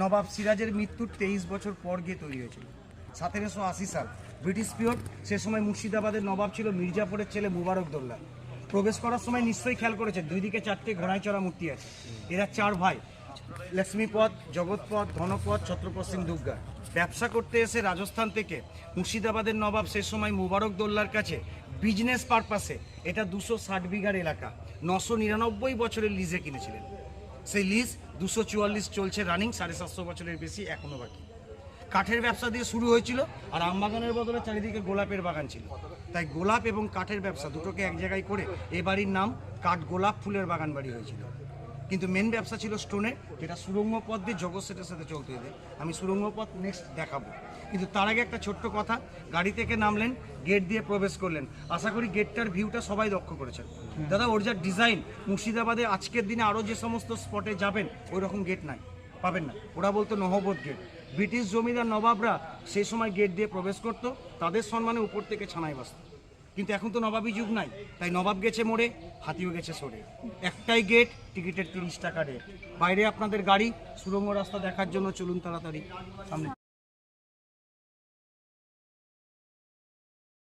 নবাব সিরাজের মৃত্যুর 23 বছর পর গিয়ে তৈরি হয়েছিল। 1780 সাল, ব্রিটিশ পিরিয়ড। সে সময় মুর্শিদাবাদের নবাব ছিল মির্জাপুরের ছেলে মুবারকদৌল্লা। প্রবেশ করার সময় নিশ্চয়ই খেয়াল করেছেন, দুই দিকে 4টে ঘোড়ায় চড়া মূর্তি আছে। এরা 4 ভাই, লক্ষ্মীপদ, জগৎপদ, ধনপদ, ছত্রপদ সিং দুর্গা। ব্যবসা করতে এসে রাজস্থান থেকে মুর্শিদাবাদের নবাব সে সময় মুবারকদৌল্লার কাছে বিজনেস পারপাসে এটা 260 বিঘার এলাকা 999 বছরের লিজে কিনেছিলেন। সেই লিজ 244 চলছে রানিং, 750 বছরের বেশি এখনো বাকি। কাঠের ব্যবসা দিয়ে শুরু হয়েছিল, আর আমবাগানের বদলে চারিদিকে গোলাপের বাগান ছিল। তাই গোলাপ এবং কাঠের ব্যবসা দুটোকে এক জায়গায় করে এ বাড়ির নাম কাঠ গোলাপ ফুলের বাগান বাড়ি হয়েছিল। কিন্তু মেন ব্যবসা ছিল স্টোনের, যেটা সুরঙ্গ পথ দিয়ে জগৎ সেটের সাথে চলতে এদের। আমি সুরঙ্গ পথ নেক্সট দেখাবো, কিন্তু তার আগে একটা ছোট্ট কথা। গাড়ি থেকে নামলেন, গেট দিয়ে প্রবেশ করলেন। আশা করি গেটটার ভিউটা সবাই লক্ষ্য করেছেন। দাদা, ওর যা ডিজাইন, মুর্শিদাবাদে আজকের দিনে আরও যে সমস্ত স্পটে যাবেন ওই রকম গেট নাই, পাবেন না। ওরা বলতো নহবত গেট। ব্রিটিশ জমিদার নবাবরা সেই সময় গেট দিয়ে প্রবেশ করতো, তাদের সম্মানে উপর থেকে ছানায় বাসত। কিন্তু এখন তো নবাবী যুগ নাই, তাই নবাব গেছে মোড়ে, হাতিও গেছে সরে। একটাই গেট, টিকিটের 30 টাকা রেট। বাইরে আপনাদের গাড়ি, সুরঙ্গ রাস্তা দেখার জন্য চলুন তাড়াতাড়ি সামনে।